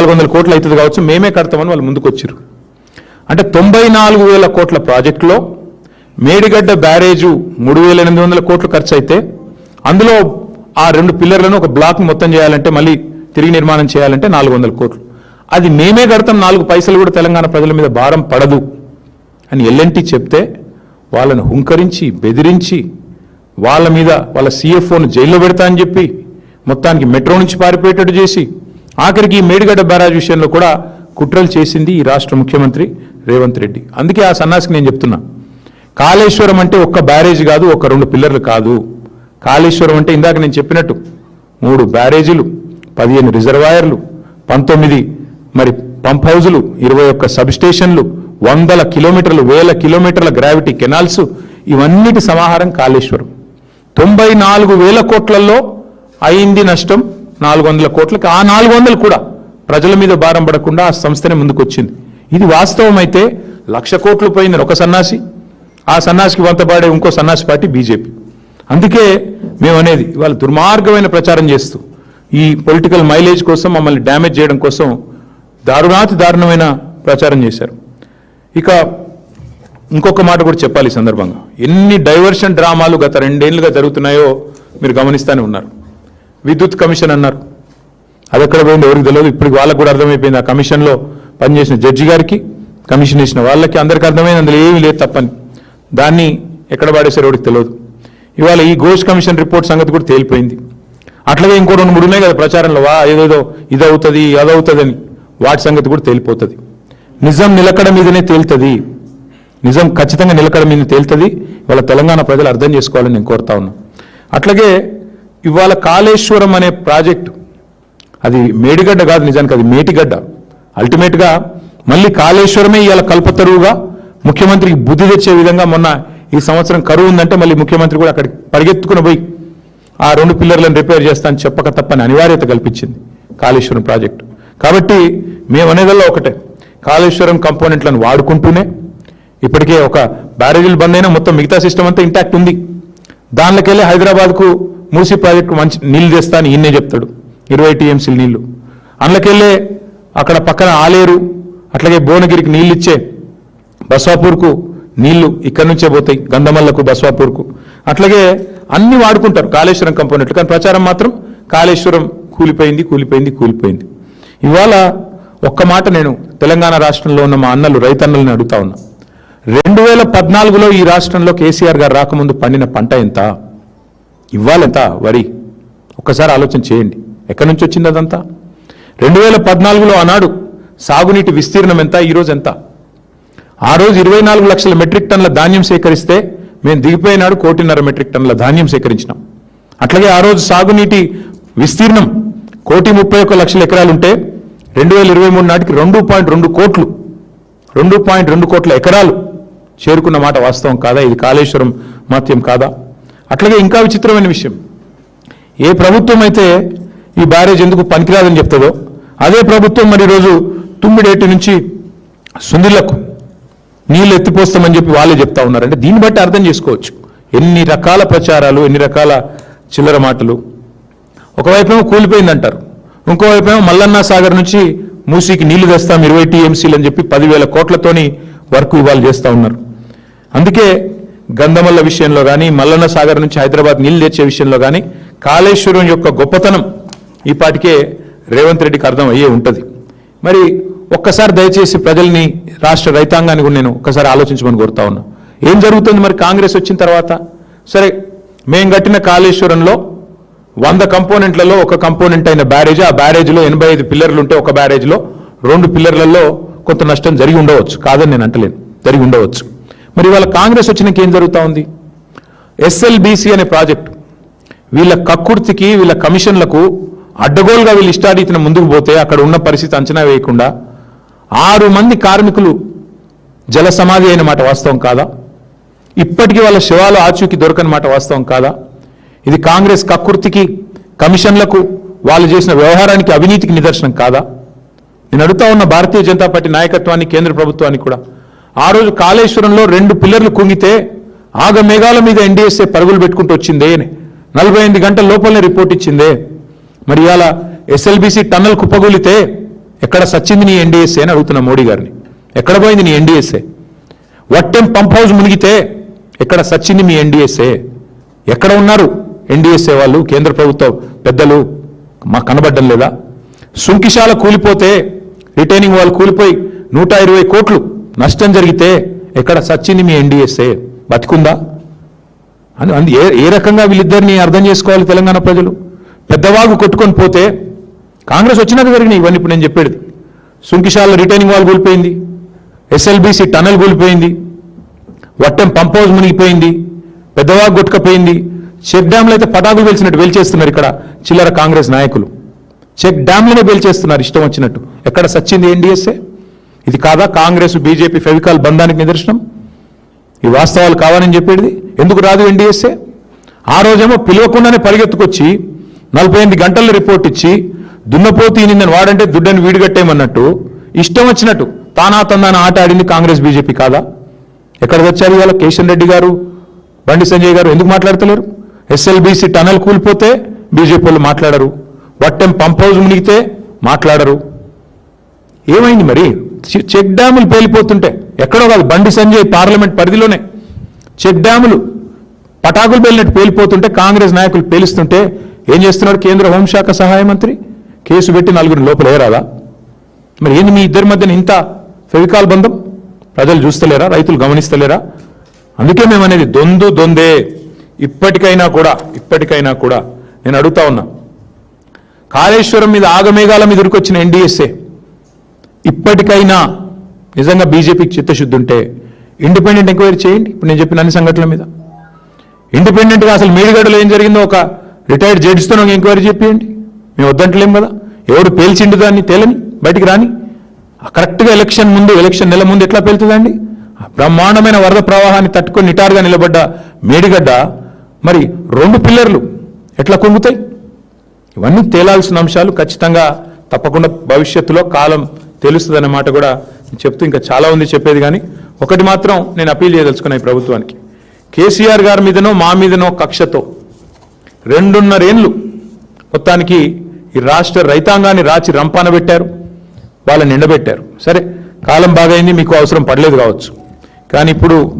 400 కోట్లు అవుతుంది కావచ్చు, మేమే కడతామని వాళ్ళు ముందుకు వచ్చారు. అంటే 94,000 కోట్ల ప్రాజెక్టులో మేడిగడ్డ బ్యారేజు 3,800 కోట్లు ఖర్చు అయితే అందులో ఆ 2 పిల్లర్లను ఒక బ్లాక్ మొత్తం చేయాలంటే మళ్ళీ తిరిగి నిర్మాణం చేయాలంటే 400 కోట్లు. అది మేమే కడతాం, 4 పైసలు కూడా తెలంగాణ ప్రజల మీద భారం పడదు అని ఎల్ఎన్టీ చెప్తే వాళ్ళను హుంకరించి బెదిరించి వాళ్ళ మీద వాళ్ళ CFOను జైల్లో పెడతా అని చెప్పి మొత్తానికి మెట్రో నుంచి పారిపోయేటట్టు చేసి ఆఖరికి ఈ మేడిగడ్డ బ్యారేజ్ విషయంలో కూడా కుట్రలు చేసింది ఈ రాష్ట్ర ముఖ్యమంత్రి రేవంత్ రెడ్డి. అందుకే ఆ సన్నాసికి నేను చెప్తున్నా, కాళేశ్వరం అంటే ఒక్క బ్యారేజ్ కాదు, ఒక 2 పిల్లర్లు కాదు. కాళేశ్వరం అంటే ఇందాక నేను చెప్పినట్టు 3 బ్యారేజీలు, 15 రిజర్వాయర్లు, 19 మరి పంప్ హౌజులు, 21 సబ్ స్టేషన్లు, 100 కిలోమీటర్లు, 1000 కిలోమీటర్ల గ్రావిటీ కెనాల్స్, ఇవన్నిటి సమాహారం కాళేశ్వరం. 94,000 కోట్లలో అయింది నష్టం 400 కోట్లకి. ఆ 400 కూడా ప్రజల మీద భారం పడకుండా ఆ సంస్థనే ముందుకు వచ్చింది. ఇది వాస్తవం అయితే 1,00,000 కోట్లు పోయిందని ఒక సన్నాసి, ఆ సన్నాసికి వంతపాడే ఇంకో సన్నాసి పార్టీ బీజేపీ. అందుకే మేము అనేది ఇవాళ దుర్మార్గమైన ప్రచారం చేస్తూ ఈ పొలిటికల్ మైలేజ్ కోసం మమ్మల్ని డ్యామేజ్ చేయడం కోసం దారుణాతి దారుణమైన ప్రచారం చేశారు. ఇక ఇంకొక మాట కూడా చెప్పాలి ఈ సందర్భంగా, ఎన్ని డైవర్షన్ డ్రామాలు గత 2 ఏళ్లుగా జరుగుతున్నాయో మీరు గమనిస్తూనే ఉన్నారు. విద్యుత్ కమిషన్ అన్నారు, అది ఎక్కడ పోయింది ఎవరికి తెలియదు. ఇప్పటికి వాళ్ళకు కూడా అర్థమైపోయింది, ఆ కమిషన్లో పనిచేసిన జడ్జి గారికి, కమిషన్ ఇచ్చిన వాళ్ళకి అందరికీ అర్థమైంది అందులో ఏమీ లేదు తప్పని. దాన్ని ఎక్కడ పాడేశారో ఎవరికి తెలియదు. ఇవాళ ఈ ఘోష్ కమిషన్ రిపోర్ట్ సంగతి కూడా తేలిపోయింది. అట్లాగే ఇంకో 2-3 ఉన్నాయి కదా ప్రచారంలో, ఏదేదో ఇదవుతుంది అదవుతుందని, వాటి సంగతి కూడా తేలిపోతుంది. నిజం నిలకడ మీదనే తేలుతుంది, నిజం ఖచ్చితంగా నిలకడ మీద తేలుతుంది. ఇవాళ తెలంగాణ ప్రజలు అర్థం చేసుకోవాలని నేను కోరుతా ఉన్నా. అట్లాగే ఇవాళ కాళేశ్వరం అనే ప్రాజెక్టు అది మేడిగడ్డ కాదు, నిజానికి అది మేటిగడ్డ. అల్టిమేట్గా మళ్ళీ కాళేశ్వరమే ఇవాళ కల్పతరువుగా ముఖ్యమంత్రికి బుద్ధి తెచ్చే విధంగా మొన్న ఈ సంవత్సరం కరువు ఉందంటే మళ్ళీ ముఖ్యమంత్రి కూడా అక్కడికి పరిగెత్తుకుని పోయి ఆ 2 పిల్లర్లను రిపేర్ చేస్తానని చెప్పక తప్పని అనివార్యత కల్పించింది కాళేశ్వరం ప్రాజెక్టు. కాబట్టి మేము అనేదల్లా ఒకటే, కాళేశ్వరం కంపోనెంట్లను వాడుకుంటూనే ఇప్పటికే ఒక బ్యారేజీలు బంద్ అయినా మొత్తం మిగతా సిస్టమ్ అంతా ఇంటాక్ట్ ఉంది. దానిలోకెళ్ళి హైదరాబాద్కు మూసీ ప్రాజెక్టు మంచి నీళ్లు తెస్తా అని ఈయనే చెప్తాడు, 20 TMCల నీళ్లు. అందులోకెళ్ళే అక్కడ పక్కన ఆలేరు అట్లాగే భువనగిరికి నీళ్ళు ఇచ్చే బస్వాపూర్కు నీళ్లు ఇక్కడి నుంచే పోతాయి, గంధమల్లకు బస్వాపూర్కు. అట్లాగే అన్ని వాడుకుంటారు కాళేశ్వరం కంపోనెంట్లు, కానీ ప్రచారం మాత్రం కాళేశ్వరం కూలిపోయింది కూలిపోయింది కూలిపోయింది. ఇవాళ ఒక్క మాట నేను తెలంగాణ రాష్ట్రంలో ఉన్న మా అన్నలు రైతన్నలను అడుగుతా ఉన్నా, 2014లో ఈ రాష్ట్రంలో కేసీఆర్ గారు రాకముందు పండిన పంట ఎంత, ఇవాళ ఎంత వరి? ఒక్కసారి ఆలోచన చేయండి, ఎక్కడి నుంచి వచ్చింది అదంతా? 2014లో ఆనాడు సాగునీటి విస్తీర్ణం ఎంత, ఈరోజు ఎంత? ఆ రోజు 24 లక్షల మెట్రిక్ టన్నుల ధాన్యం సేకరిస్తే మేము దిగిపోయినాడు 1.5 మెట్రిక్ టన్నుల ధాన్యం సేకరించినాం. అట్లాగే ఆ రోజు సాగునీటి విస్తీర్ణం 131 లక్షల ఎకరాలు ఉంటే 2023 నాటికి 2.2 కోట్ల ఎకరాలు చేరుకున్న మాట వాస్తవం కాదా? ఇది కాళేశ్వరం మహత్యం కాదా? అట్లాగే ఇంకా విచిత్రమైన విషయం, ఏ ప్రభుత్వం అయితే ఈ బ్యారేజ్ ఎందుకు పనికిరాదని చెప్తుందో అదే ప్రభుత్వం మరి ఈరోజు తుమ్మిడేటి నుంచి సుందిళ్లకు నీళ్ళు ఎత్తిపోస్తామని చెప్పి వాళ్ళే చెప్తా ఉన్నారంటే దీన్ని బట్టి అర్థం చేసుకోవచ్చు ఎన్ని రకాల ప్రచారాలు, ఎన్ని రకాల చిల్లర మాటలు. ఒకవైపేమో కూలిపోయిందంటారు, ఇంకోవైపేమో మల్లన్న సాగర్ నుంచి మూసీకి నీళ్లు తెస్తాం 20 TMCలు అని చెప్పి 10,000 కోట్లతోని వర్క్ ఇవాళ చేస్తూ ఉన్నారు. అందుకే గంధమల్ల విషయంలో కానీ, మల్లన్న సాగర్ నుంచి హైదరాబాద్ నీళ్లు తెచ్చే విషయంలో కానీ కాళేశ్వరం యొక్క గొప్పతనం ఈ పాటికే రేవంత్ రెడ్డికి అర్థం అయ్యే ఉంటుంది. మరి ఒక్కసారి దయచేసి ప్రజల్ని, రాష్ట్ర రైతాంగాన్ని కూడా నేను ఒక్కసారి ఆలోచించమని కోరుతా ఉన్నా. ఏం జరుగుతుంది మరి కాంగ్రెస్ వచ్చిన తర్వాత? సరే, మేం కట్టిన కాళేశ్వరంలో 100 కంపోనెంట్లలో ఒక కంపోనెంట్ అయిన బ్యారేజ్, ఆ బ్యారేజ్లో 85 పిల్లర్లు ఉంటే ఒక బ్యారేజ్లో 2 పిల్లర్లలో కొంత నష్టం జరిగి ఉండవచ్చు, కాదని నేను అంటలేను, జరిగి ఉండవచ్చు. మరి ఇవాళ కాంగ్రెస్ వచ్చినాక ఏం జరుగుతూ ఉంది? SLBC అనే ప్రాజెక్టు వీళ్ళ కక్కుర్తికి, వీళ్ళ కమిషన్లకు అడ్డగోలుగా వీళ్ళు ఇష్టారీతిన ముందుకు పోతే అక్కడ ఉన్న పరిస్థితి అంచనా వేయకుండా 6 మంది కార్మికులు జల సమాధి అయిన మాట వాస్తవం కాదా? ఇప్పటికీ వాళ్ళ శవాలు ఆచూకీ దొరకని మాట వాస్తవం కాదా? ఇది కాంగ్రెస్ కక్కుర్తికి, కమిషన్లకు, వాళ్ళు చేసిన వ్యవహారానికి, అవినీతికి నిదర్శనం కాదా? నేను అడుగుతా ఉన్న భారతీయ జనతా పార్టీ నాయకత్వాన్ని, కేంద్ర ప్రభుత్వానికి కూడా, ఆ రోజు కాళేశ్వరంలో 2 పిల్లర్లు కుంగితే ఆగమేఘాల మీద NDSA పరుగులు పెట్టుకుంటూ వచ్చిందే, 48 గంటల లోపలనే రిపోర్ట్ ఇచ్చిందే. మరి ఇవాళ SLBC టన్నల్ కుప్పగూలితే ఎక్కడ సచ్చింది నీ ఎన్డీఎస్ఏ అని అడుగుతున్నా మోడీ గారిని. ఎక్కడ పోయింది నీ ఎన్డీఎస్ఏ? వట్టెం పంప్ హౌస్ మునిగితే ఎక్కడ సచ్చింది మీ ఎన్డీఎస్ఏ? ఎక్కడ ఉన్నారు ఎన్డీఎస్ఏ వాళ్ళు, కేంద్ర ప్రభుత్వ పెద్దలు? మాకు కనబడ్డం లేదా? సుంకిశాల కూలిపోతే, రిటైనింగ్ వాళ్ళు కూలిపోయి 120 కోట్లు నష్టం జరిగితే ఎక్కడ సచ్చింది మీ ఎన్డీఎస్ఏ? బతికుందా అని ఏ రకంగా వీళ్ళిద్దరిని అర్థం చేసుకోవాలి తెలంగాణ ప్రజలు? పెద్దవాగు కొట్టుకొని పోతే కాంగ్రెస్ వచ్చినాక జరిగినాయి ఇవన్నీ. ఇప్పుడు నేను చెప్పేది, సుంకిశాల రిటైనింగ్ వాల్ కూలిపోయింది, ఎస్ఎల్బీసీ టనల్ కూలిపోయింది, వట్టెం పంప్ హౌస్ మునిగిపోయింది, పెద్దవాగు కొట్టుకపోయింది, చెక్ డ్యాంలు అయితే పటాకులు పేల్చినట్టు పేల్చేస్తున్నారు ఇక్కడ చిల్లర కాంగ్రెస్ నాయకులు. చెక్ డ్యాంలనే పేల్చేస్తున్నారు ఇష్టం వచ్చినట్టు. ఎక్కడ సచ్చింది ఎన్డీఎస్ఏ? ఇది కాదా కాంగ్రెస్ బీజేపీ ఫెవికాల్ బంధానికి నిదర్శనం? ఈ వాస్తవాలు కావాలని చెప్పేది. ఎందుకు రాదు ఎన్డీఎస్ఏ? ఆ రోజేమో పిలవకుండానే పరిగెత్తుకొచ్చి 48 గంటల్లో రిపోర్ట్ ఇచ్చి దున్నపోతు నిందని వాడంటే దుడ్డని వీడిగట్టేయమన్నట్టు ఇష్టం వచ్చినట్టు తానా తందాన ఆట ఆడింది కాంగ్రెస్ బీజేపీ కాదా? ఎక్కడ వచ్చారు ఇవాళ కిషన్ రెడ్డి గారు, బండి సంజయ్ గారు ఎందుకు మాట్లాడతలేరు? ఎస్ఎల్బీసీ టనల్ కూలిపోతే బీజేపీ వాళ్ళు మాట్లాడరు, వట్టెం పంప్ హౌస్ మునిగితే మాట్లాడరు. ఏమైంది మరి? చెక్ డ్యాములు పేలిపోతుంటే ఎక్కడో కాదు, బండి సంజయ్ పార్లమెంట్ పరిధిలోనే చెక్ డ్యాములు పటాకులు పేలినట్టు పేలిపోతుంటే కాంగ్రెస్ నాయకులు పేలుస్తుంటే ఏం చేస్తున్నాడు కేంద్ర హోంశాఖ సహాయ మంత్రి? కేసు పెట్టి 4 లోపల ఏరాదా? మరి ఏంది మీ ఇద్దరి మధ్యన ఇంత ఫెవికాల్ బంధం? ప్రజలు చూస్తలేరా? రైతులు గమనిస్తలేరా? అందుకే మేము అనేది దొందే. ఇప్పటికైనా కూడా నేను అడుగుతా ఉన్నా, కాళేశ్వరం మీద ఆగమేఘాల మీద ఉరికొచ్చిన ఎన్డీఎస్ఏ ఇప్పటికైనా నిజంగా బీజేపీకి చిత్తశుద్ధి ఉంటే ఇండిపెండెంట్ ఎంక్వైరీ చేయండి. ఇప్పుడు నేను చెప్పిన అన్ని సంఘటనల మీద ఇండిపెండెంట్గా అసలు మేడిగడ్డలో ఏం జరిగిందో ఒక రిటైర్డ్ జడ్జితో ఎంక్వైరీ చెప్పేయండి. మేము వద్దంటలేం కదా. ఎవరు పేల్చిండు దాన్ని తేలని, బయటికి రాని. కరెక్ట్గా ఎలక్షన్ నెల ముందు ఎట్లా పేలుతుందండి? బ్రహ్మాండమైన వరద ప్రవాహాన్ని తట్టుకొని నిటారుగా నిలబడ్డ మేడిగడ్డ మరి 2 పిల్లర్లు ఎట్లా కుంగుతాయి? ఇవన్నీ తేలాల్సిన అంశాలు. ఖచ్చితంగా తప్పకుండా భవిష్యత్తులో కాలం తెలుస్తుందన్న మాట కూడా చెప్తూ ఇంకా చాలా ఉంది చెప్పేది. కానీ ఒకటి మాత్రం నేను అప్పీల్ చేయదలుచుకున్నా ఈ ప్రభుత్వానికి, కేసీఆర్ గారి మీదనో మా మీదనో కక్షతో 2.5 ఏళ్ళు మొత్తానికి ఈ రాష్ట్ర రైతాంగాన్ని రాచి రంపాన పెట్టారు, వాళ్ళని ఎండబెట్టారు. సరే, కాలం బాగైంది, మీకు అవసరం పడలేదు కావచ్చు. కానీ ఇప్పుడు మరి